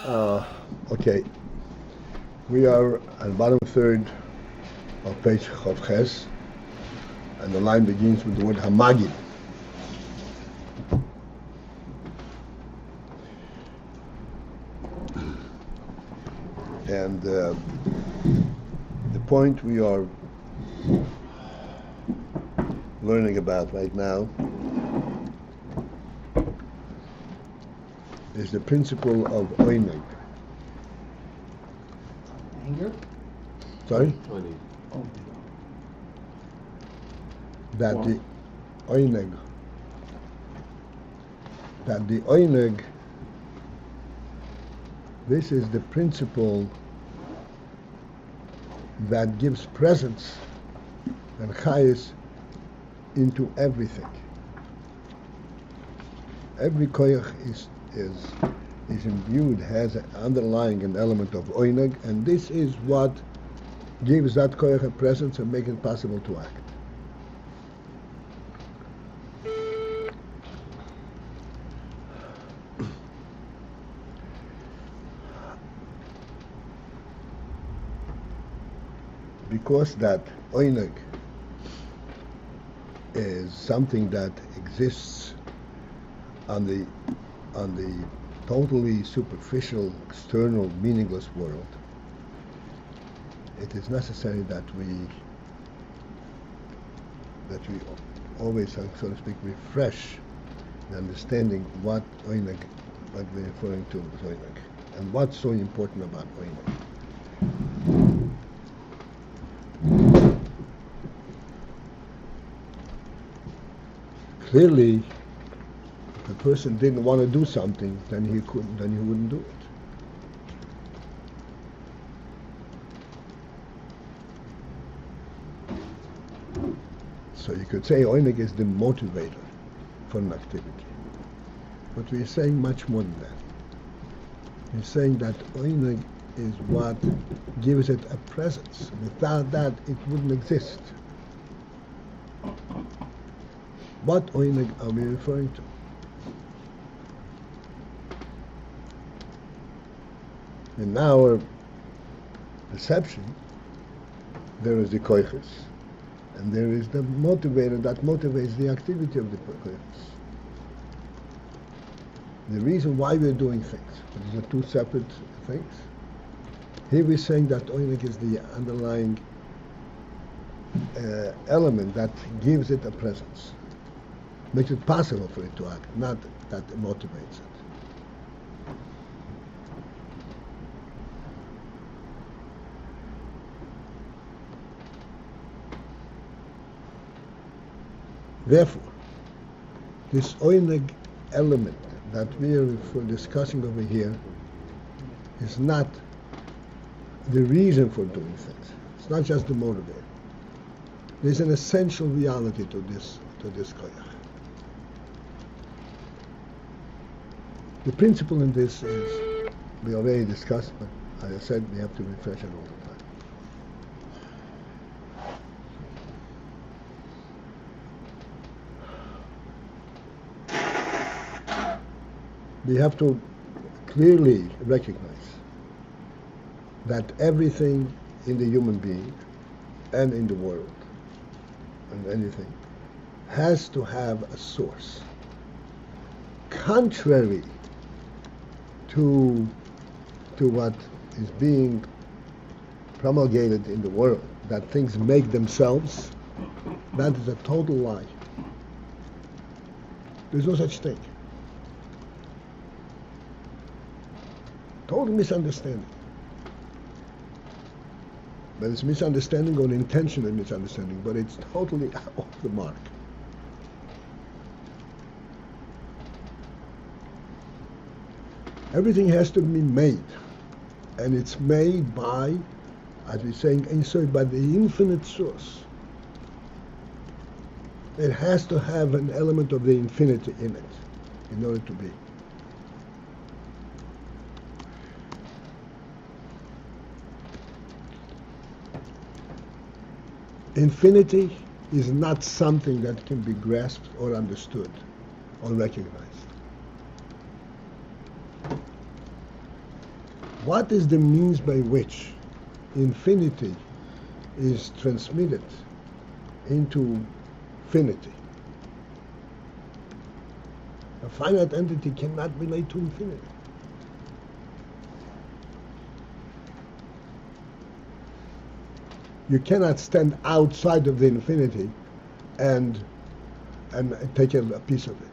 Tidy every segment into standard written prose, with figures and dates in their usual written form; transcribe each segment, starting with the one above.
Uh, okay, we are at the bottom third of page Chav Ches, and the line begins with the word Hamagid. And the point we are learning about right now is the principle of Oyneg. Anger? Sorry? Oh. That the Oyneg, this is the principle that gives presence and chayes into everything. Every koyach is imbued, has an underlying an element of oyneg, and this is what gives that koyach a presence and makes it possible to act. Because that oyneg is something that exists on the totally superficial, external, meaningless world, it is necessary that we always, so to speak, refresh the understanding what oyneg, what we're referring to as oyneg, and what's so important about oyneg. Clearly, if a person didn't want to do something, then he wouldn't do it. So you could say oyneg is the motivator for an activity. But we're saying much more than that. We're saying that oyneg is what gives it a presence. Without that, it wouldn't exist. What oyneg are we referring to? In our perception, there is the koiches, and there is the motivator that motivates the activity of the koiches. The reason why we're doing things, these are two separate things. Here we're saying that oyneg is the underlying element that gives it a presence. Makes it possible for it to act, not that it motivates it. Therefore, this oyneg element that we are discussing over here is not the reason for doing things. It's not just the motivator. There's an essential reality to this koyach. The principle in this is, we already discussed, but as I said, we have to refresh it all the time. We have to clearly recognize that everything in the human being and in the world and anything has to have a source. Contrary to what is being promulgated in the world, that things make themselves, that is a total lie. There's no such thing. Total misunderstanding. But it's misunderstanding or intentional misunderstanding, but it's totally off the mark. Everything has to be made, and it's made by, as we're saying, inside by the infinite source. It has to have an element of the infinity in it in order to be. Infinity is not something that can be grasped or understood or recognized. What is the means by which infinity is transmitted into finity? A finite entity cannot relate to infinity. You cannot stand outside of the infinity and take a piece of it.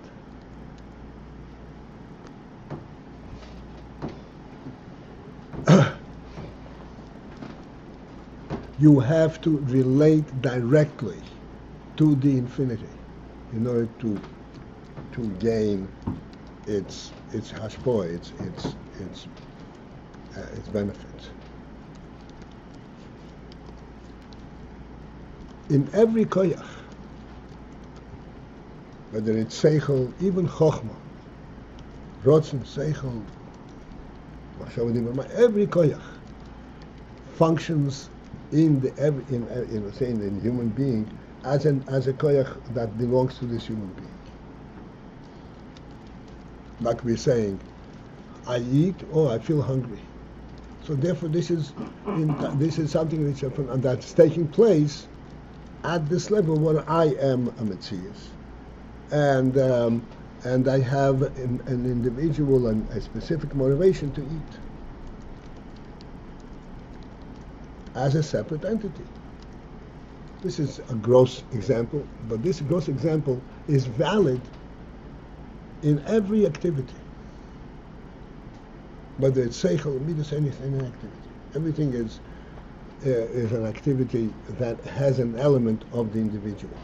You have to relate directly to the infinity in order to gain its hashpoah, its benefit. In every koyach, whether it's seichel, even chochma, rotzen, seichel, every koyach functions in the human being as a koyach that belongs to this human being. Like we're saying, I eat, I feel hungry. So therefore, this is something that's taking place at this level where I am a Metzias, and I have an individual and a specific motivation to eat as a separate entity. This is a gross example, but this gross example is valid in every activity, whether it's seichel, midas, any activity. Everything is an activity that has an element of the individual,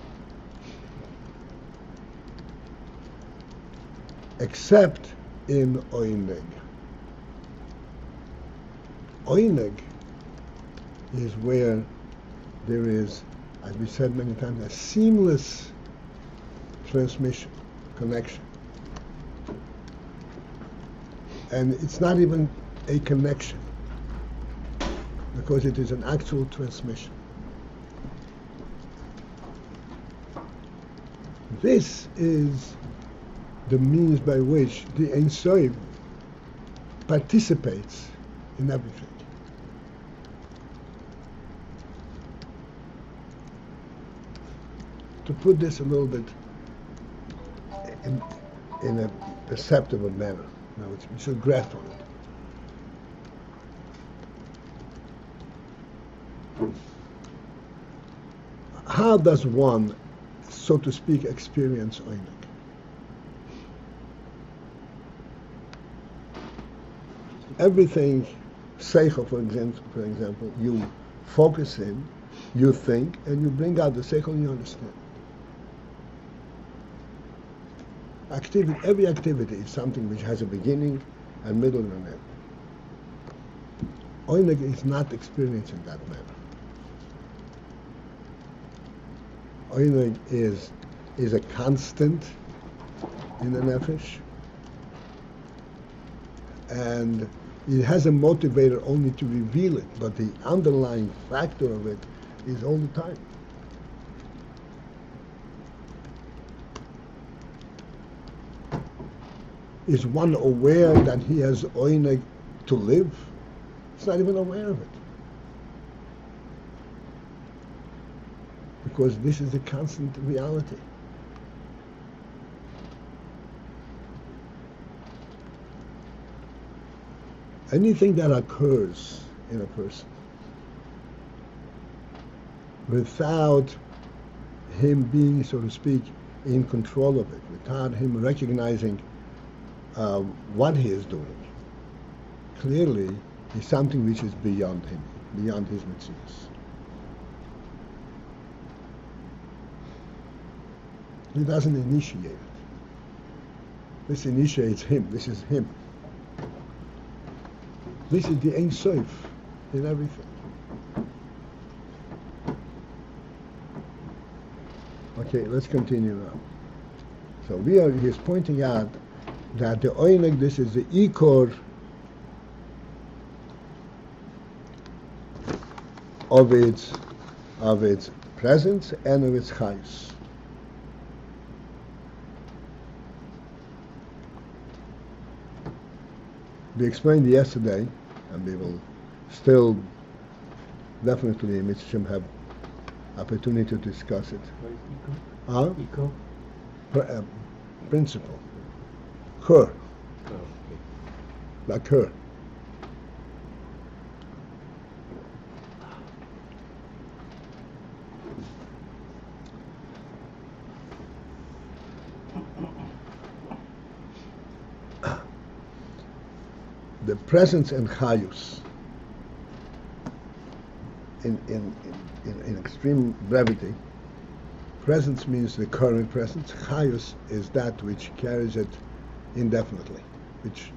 except in oineg. Oineg is where there is, as we said many times, a seamless transmission, connection. And it's not even a connection, because it is an actual transmission. This is the means by which the Ein Sof participates in everything. To put this a little bit in a perceptible manner, we should grasp on it. How does one, so to speak, experience oineg? Everything, seichel, for example, you focus in, you think, and you bring out the seichel you understand. Every activity is something which has a beginning, a middle, and an end. Oineg is not experienced in that manner. Oineg is a constant in the nefesh, and it has a motivator only to reveal it, but the underlying factor of it is all the time. Is one aware that he has oineg to live? He's not even aware of it. Because this is a constant reality. Anything that occurs in a person without him being, so to speak, in control of it, without him recognizing what he is doing, clearly is something which is beyond him, beyond his metzius. He doesn't initiate it. This initiates him. This is him. This is the Ein Sof in everything. Okay, let's continue now. So he's pointing out that the oineg, this is the ikor of its presence and of its chayus. We explained yesterday, and we will still definitely, Mitzvah, have opportunity to discuss it. What is eco? Eco? Principle. Her. Oh, okay. Like her. The presence and chayus in extreme brevity. Presence means the current presence. Chayus is that which carries it indefinitely, which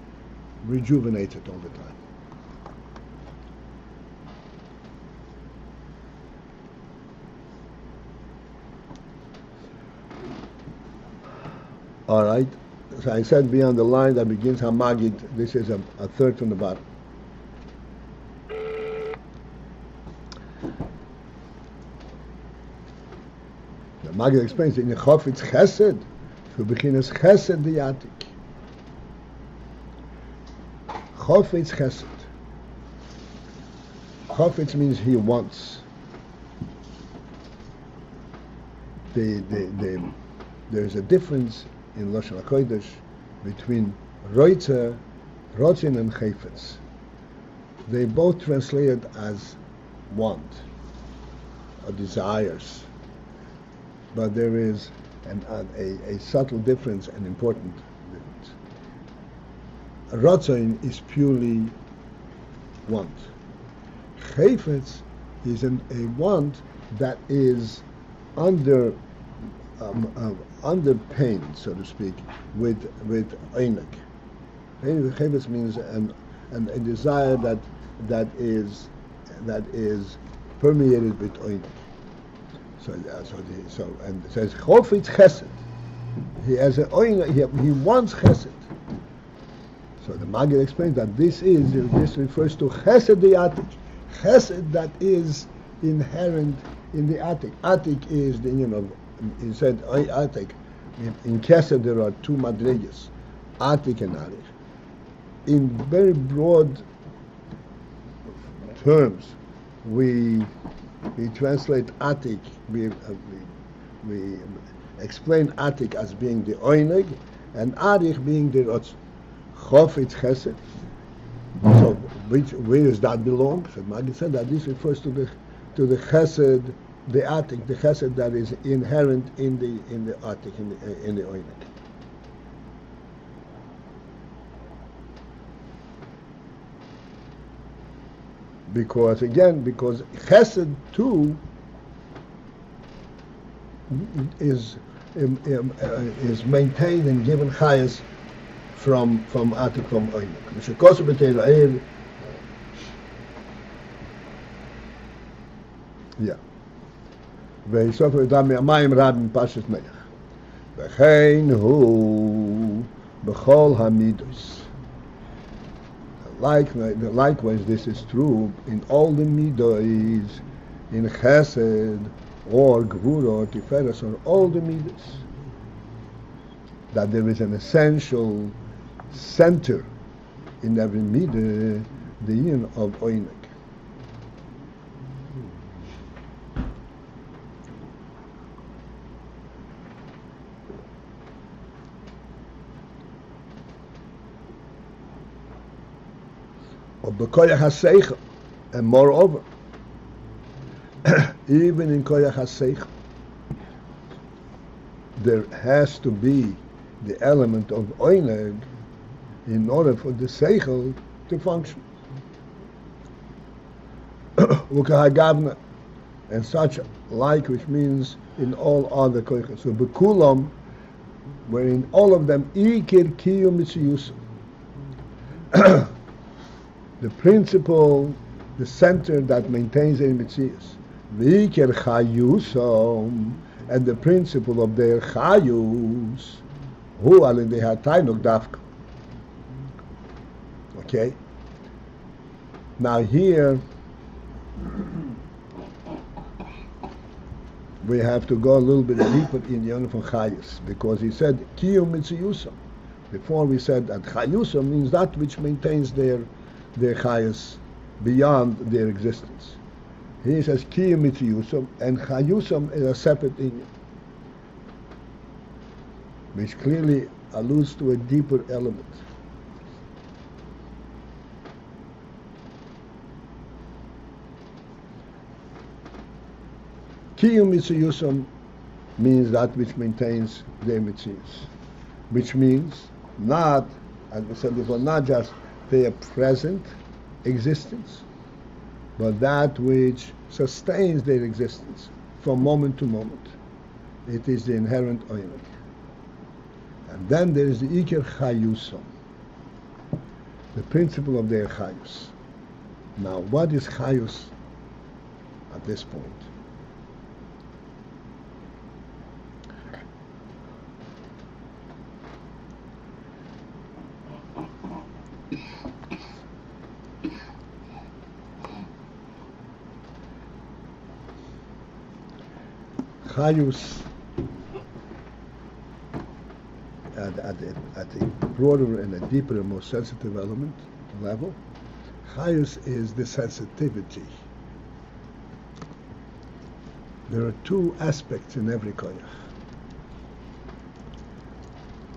rejuvenates it all the time. All right. So I said beyond the line that begins Hamagid. This is a third from the bottom. The Magid explains in Chofetz Chesed, for beginners Chesed the Yatik. Chofetz Chesed. Chofetz means he wants. There's a difference in Lashon HaKodesh between Roitzer, Rotzin, and Chayfetz. They both translated as want or desires, but there is a subtle difference, an important difference. Rotzin is purely want. Chayfetz is a want that is underpained, so to speak, with einig. Chayfetz means a desire that is permeated with einig. And it says Chofetz Chesed. He has an einig. He wants Chesed. So the Maggid explains that this refers to Chesed the Atik, Chesed that is inherent in the Atik. Atik is the union of. He said, Atik. In Chesed there are two madrigas, Atik and Arich. In very broad terms, we translate Atik. We explain Atik as being the Oinig, and Arich being the Rotz. Chofetz Chesed. So, where does that belong? So Maggid said that this refers to the Chesed. The Atik, the Chesed that is inherent in the Atik, in the Oinik. Because Chesed too is maintained and given chayas from Atik, from Oinik. Yeah. ויסופר אדם מהמים רבים פשט מלך. וכן הוא בכל המידות. Likewise, this is true in all the midos, in Chesed, or Gvura, or Tiferes, or all the midos. That there is an essential center in every midah, the union of Oinik. And moreover, even in Koyach HaSeichel, there has to be the element of Oineg in order for the Seichel to function. Ukahagavna, and such like, which means in all other Koyachas. So Bekulam, where in all of them, Ikir Kiyu Mitziyus. The principle, the center that maintains their mitzias, v'ikir chayusom, and the principle of their chayus, hu alidei hatainuk dafka. Okay. Now here we have to go a little bit deeper in the unit of chayus, because he said kiyum mitziyusam. Before we said that chayusam means that which maintains their their chayus beyond their existence. He says kiyum mitziyusam, and chayusam is a separate inyan, which clearly alludes to a deeper element. Kiyum mitziyusam means that which maintains their mitzius, which means not, as we said before, not just their present existence, but that which sustains their existence from moment to moment. It is the inherent oineg. And then there is the iker chayusam, the principle of their chayus. Now, what is chayus at this point? Chayus at a broader and a deeper and more sensitive level, chayus is the sensitivity. There are two aspects in every koyach.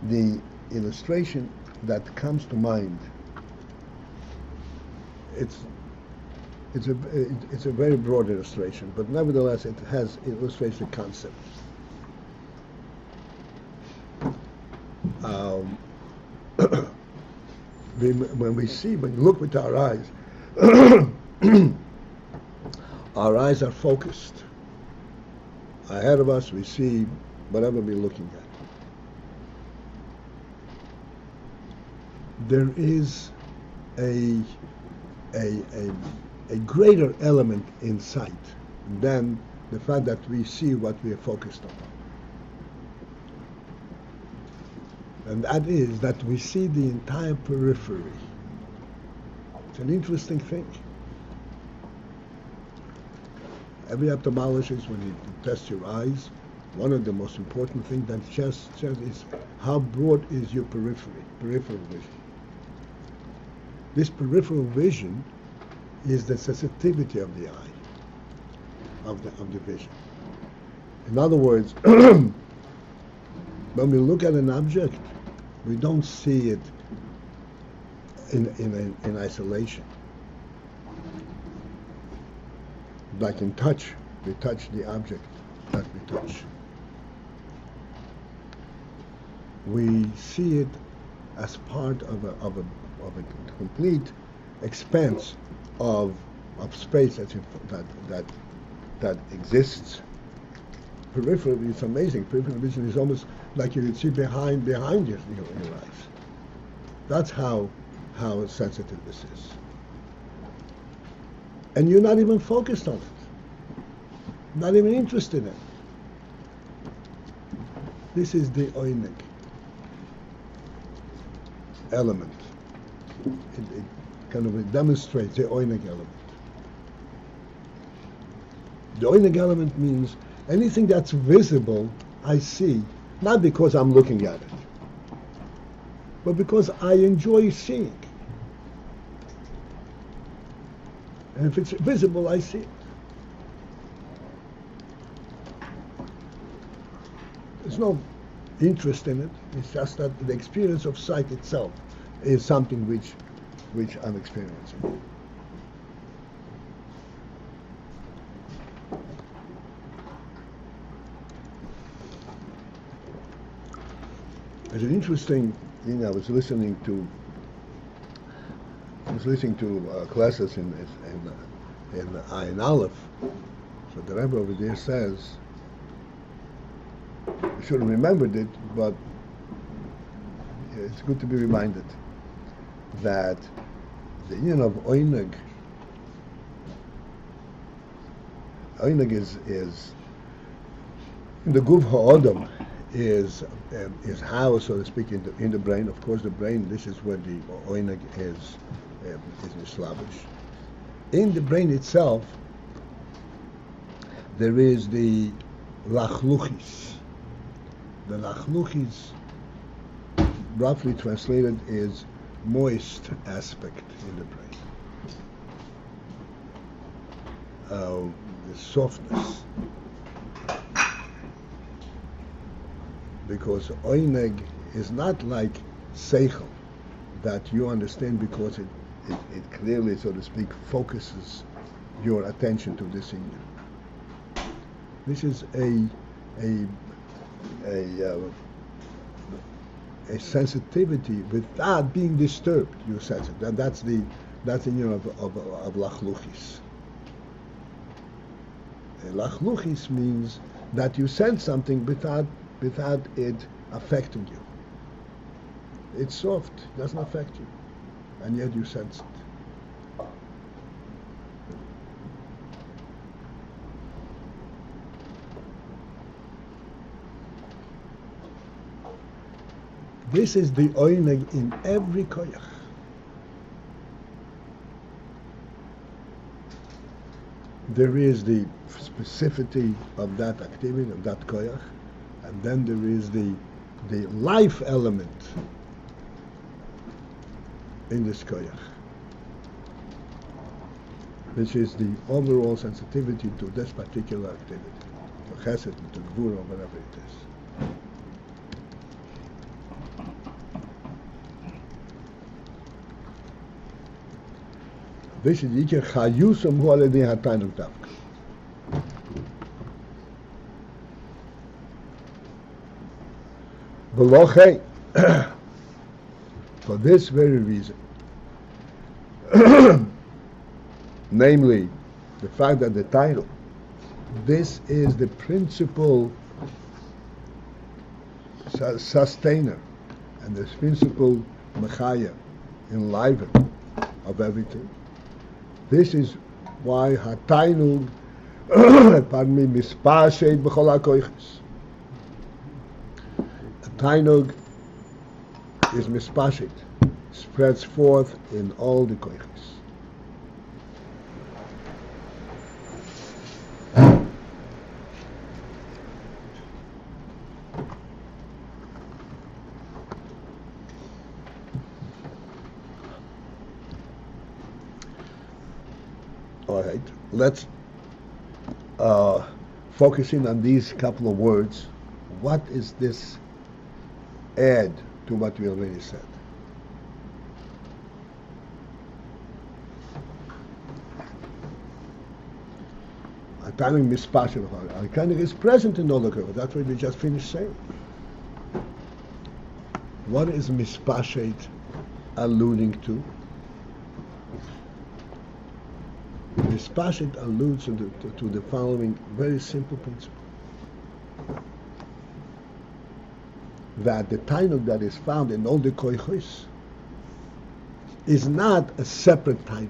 The illustration that comes to mind, it's a very broad illustration, but nevertheless it illustrates the concept. When you look with our eyes, our eyes are focused. Ahead of us we see whatever we're looking at. There is a greater element in sight than the fact that we see what we are focused on. And that is that we see the entire periphery. It's an interesting thing. Every ophthalmologist, when you test your eyes, one of the most important things that just is how broad is your peripheral vision. This peripheral vision is the sensitivity of the eye, of the vision. In other words, when we look at an object, we don't see it in isolation. Like in touch, we touch the object that we touch. We see it as part of a complete expanse of space that exists. Peripherally, it's amazing. Peripheral vision is almost like you can see behind your eyes. That's how sensitive this is. And you're not even focused on it. Not even interested in it. This is the oineg element. It kind of demonstrates the oineg element. The oineg element means anything that's visible, I see, not because I'm looking at it, but because I enjoy seeing. And if it's visible, I see it. There's no interest in it. It's just that the experience of sight itself is something which I'm experiencing. It's an interesting thing. I was listening to classes in Ayin Aleph. So the Rebbe over there says, I should have remembered it, but it's good to be reminded that the union of oineg is in the guf ha'odam is housed, so to speak, in the brain. Of course, the brain. This is where the oineg is established. In the brain itself, there is the lachluchis. The lachluchis, roughly translated, is moist aspect in the brain. the softness. Because oineg is not like seichel, that you understand because it clearly, so to speak, focuses your attention to this inyan. This is a sensitivity without being disturbed. You sense it. That's the inyan of lachluchis. Lachluchis means that you sense something without it affecting you. It's soft, it doesn't affect you, and yet you sense it. This is the oineg in every koyach. There is the specificity of that activity, of that koyach, and then there is the life element in this koyach, which is the overall sensitivity to this particular activity, to chesed, to gvura, whatever it is. This is Iker Chayusam Hu Aledei HaTainuk Davka. V'lochei, for this very reason, namely the fact that the title, this is the principal sustainer and the principal mechaya, enliven of everything. This is why hatainug, pardon me, mispashet b'chol hakoiches. Tainug is mispashet, spreads forth in all the koiches. All right, let's focus in on these couple of words. What is this add to what we already said? Tainug mispashet, Tainug is present in all the koiches. That's what we just finished saying. What is mispashet alluding to? Mispashet alludes to the following very simple principle: that the tainug that is found in all the koiches is not a separate tainug.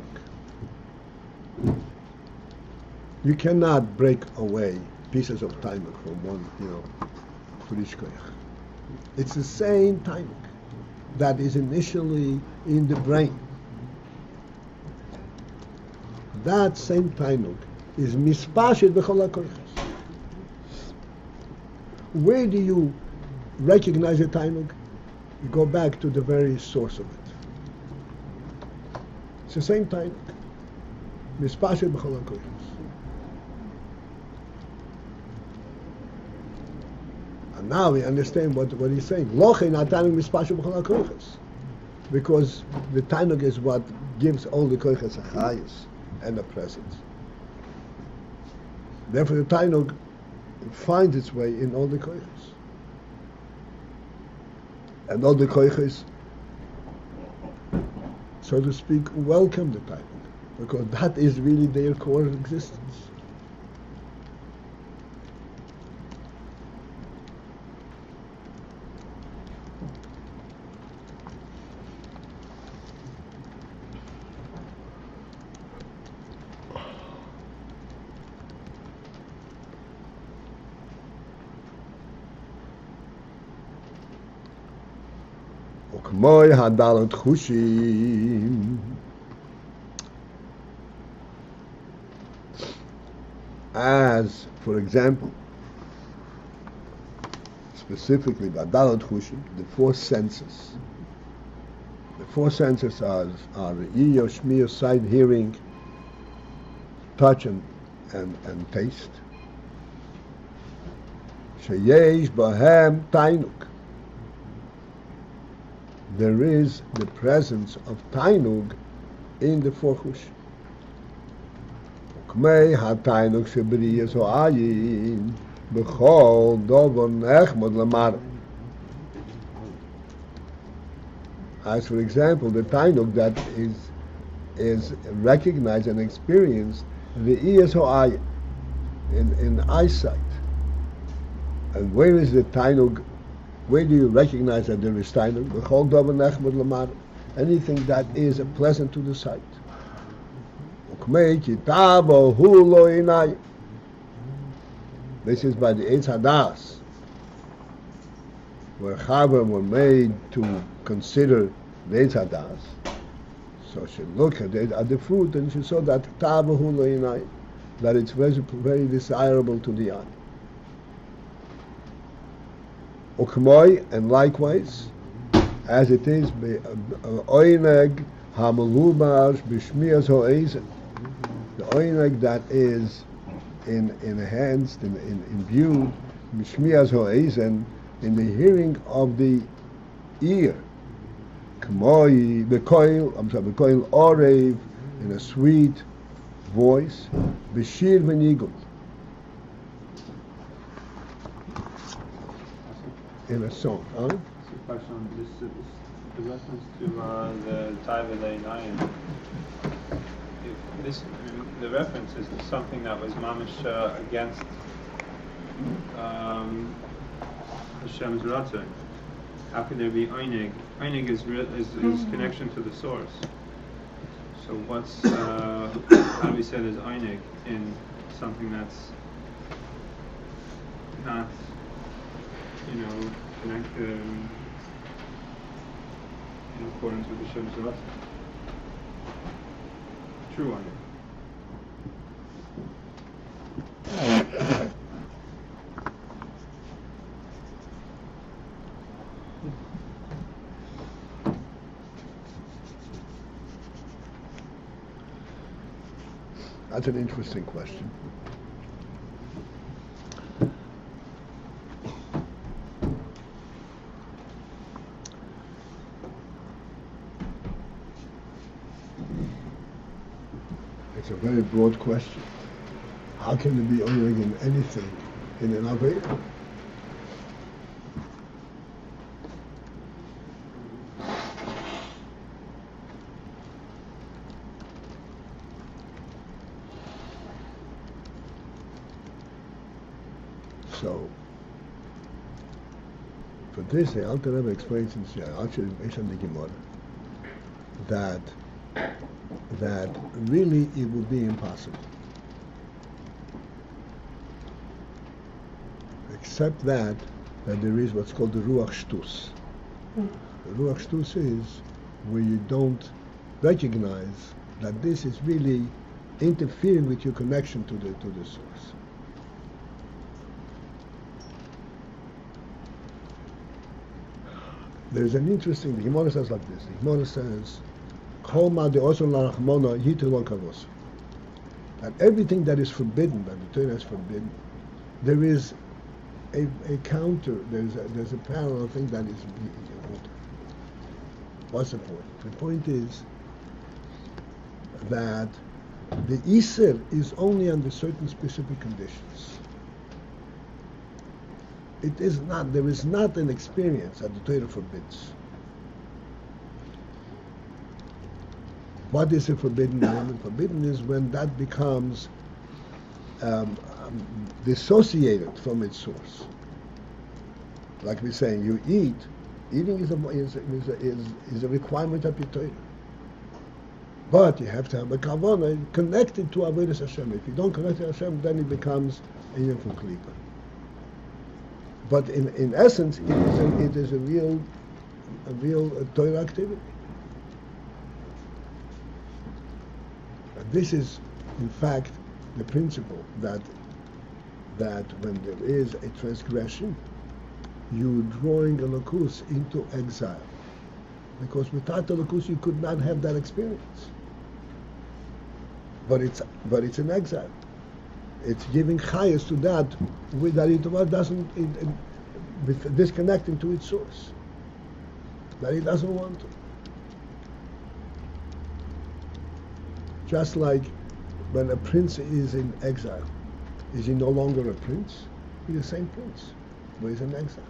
You cannot break away pieces of tainug from one, for each koich. It's the same tainug that is initially in the brain. That same tainug is mispashet b'chol hakoiches. Where do you recognize a tainug? You go back to the very source of it. It's the same tainug, mispashet b'chol hakoiches. And now we understand what he's saying. Lochei na tainug mispashet b'chol hakoiches, because the tainug is what gives all the koiches a chayus and a presence. Therefore, the tainug finds its way in all the koiches. And all the koiches, so to speak, welcome the tainug, because that is really their core of existence. Ukmoy hadalat chushim, as, for example, specifically the hadalat chushim, the four senses. The four senses are Iyo, Shmiyo, sight, hearing, touch, and and taste. Sheyesh bahem tainuk. There is the presence of tainug in the forchush. Ukmei ha-tainug shebriyas o ayin b'chol dover nechmod lamar. As for example, the tainug that is recognized and experienced the iyas o ayin in eyesight. And where is the tainug? Where do you recognize that there is tainug? B'chol dover nechmod lamar. Anything that is pleasant to the sight. This is by the Eitz Hadas, where Chava were made to consider the Eitz Hadas. So she looked at the fruit and she saw that that it's very, very desirable to the eye. And likewise, as it is oineg hamelubash b'shmias ho'ezen, the oineg that is enhanced, imbued b'shmias ho'ezen, in the hearing of the ear, k'moi b'koil orev, in a sweet voice, b'shir v'nigul, in a song. Question. The reference to the Taiva Ayin. The reference is something that was mamish against Hashem's Ratzon. How could there be Einig? Einig is connection to the source. So what's how do we say there's Einig in something that's not, connected in accordance with Hashem's Ratzon? True Einig. That's an interesting question. It's a very broad question. How can there be only in anything in an Aveda? So, for this, the Alter Rebbe explains in Beis the Gemara that really it would be impossible, except that there is what's called the Ruach Shtus. The Ruach Shtus is where you don't recognize that this is really interfering with your connection to the source. There's an interesting, the Gemara says like this. The Gemara says, that everything that is forbidden, that the Torah is forbidden, there is a counter, there's a parallel thing that is. What's the point? The point is that the Iser is only under certain specific conditions. It is not, there is not an experience that the Torah forbids. What is a forbidden element? Forbidden is when that becomes dissociated from its source. Like we're saying, you eat. Eating is a requirement of your Torah. But you have to have a kavanah connected to Avodas Hashem. If you don't connect to Hashem, then it becomes a Yin from Klipa. But in essence, it is a real Torah activity. And this is, in fact, the principle that when there is a transgression, you're drawing a lakus into exile, because without the lakus you could not have that experience. But it's an exile. It's giving chayas to that, that it doesn't, with disconnecting to its source. That it doesn't want to. Just like when a prince is in exile, is he no longer a prince? He's the same prince, but he's in exile.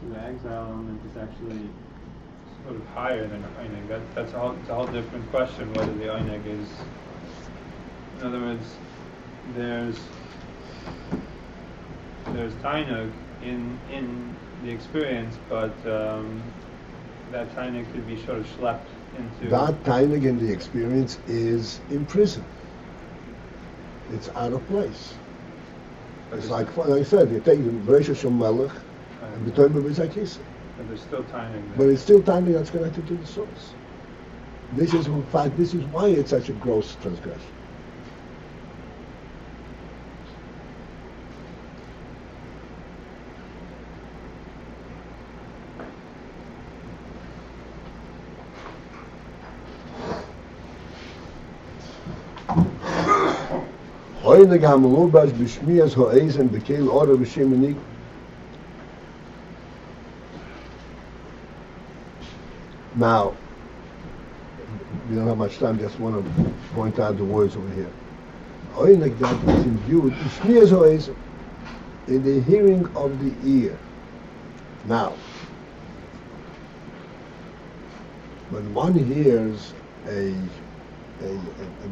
So the exile element is actually sort of higher than Einig. That's a whole different question whether the Einig is. In other words, there's Tainug in the experience, but that Tainug could be sort of schlepped into. That Tainug in the experience is in prison. It's out of place. It's like I said, you take the Beis Shem Melech and the Torah is like this. But there's still Tainug there. But it's still Tainug that's connected to the source. This is, in fact, this is why it's such a gross transgression. Oyneg hamelubash b'shmiyas ha'ezen b'keil orah b'shem unik. Now, we don't have much time, just want to point out the words over here. Oyneg that is imbued b'shmiyas ha'ezen, in the hearing of the ear. Now, when one hears a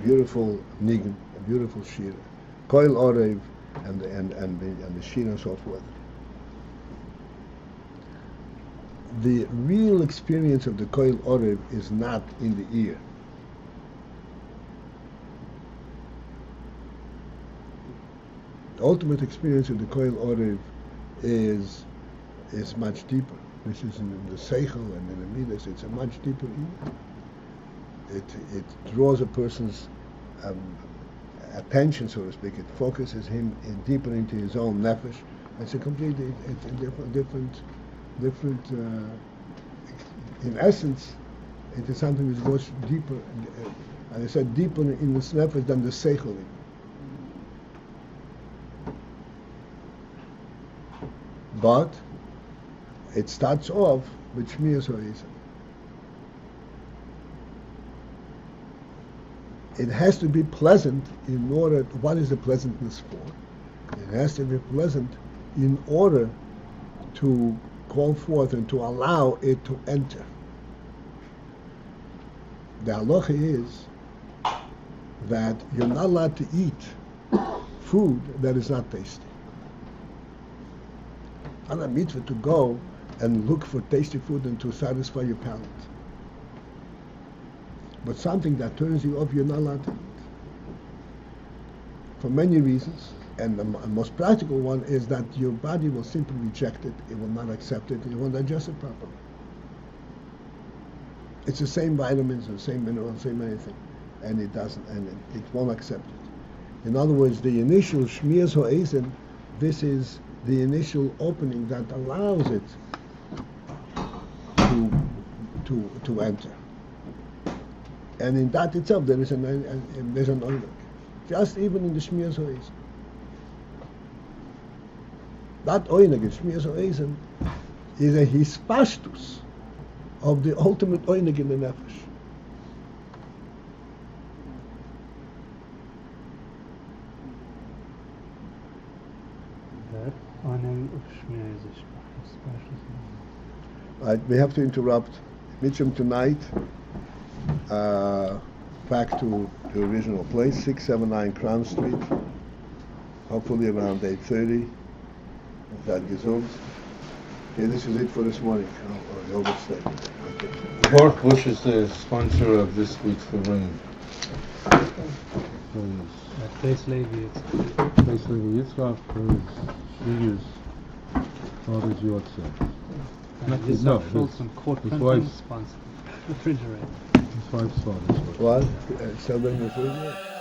beautiful nigun, a beautiful shir, koil orev, and the shir and so forth. The real experience of the koil orev is not in the ear. The ultimate experience of the koil orev is much deeper. This is in the seichel and in the midas. It's a much deeper ear. It draws a person's attention, so to speak. It focuses him deeper into his own nefesh. It's a completely, it's a different. In essence, it is something which goes deeper. And I said deeper in the nefesh than the seichel. But it starts off with shmiyas ha'ezen. It has to be pleasant in order. What is the pleasantness for? It has to be pleasant in order to call forth and to allow it to enter. The halacha is that you're not allowed to eat food that is not tasty. It's not a mitzvah to go and look for tasty food and to satisfy your palate. But something that turns you off, you're not allowed to eat. For many reasons, and the most practical one is that your body will simply reject it, it will not accept it, and it won't digest it properly. It's the same vitamins, the same minerals, the same anything, and it doesn't, and it won't accept it. In other words, the initial shmiyas ha'ezen, this is the initial opening that allows it to enter. And in that itself, there's an oyneg. Just even in the shmiyas ha'ezen. That oyneg in shmiyas ha'ezen is a hispashtus of the ultimate oyneg in the nefesh. That oyneg of shmiyas is hispashtus. Right, we have to interrupt Mitchum tonight. Back to the original place, 679 Crown Street. Hopefully around 8:30. That gesund. Okay, this is it for this morning. I'll overstay. Okay. Mark Bush is the sponsor of this week's The Ring. At Beis Levi, it's Beis Levi Yitzchak for his father's yortzeit. Yitzchak Schultz and Court his Printing wife's sponsor. Refrigerator. His wife's father's yortzeit. What? Celebrating the 30th?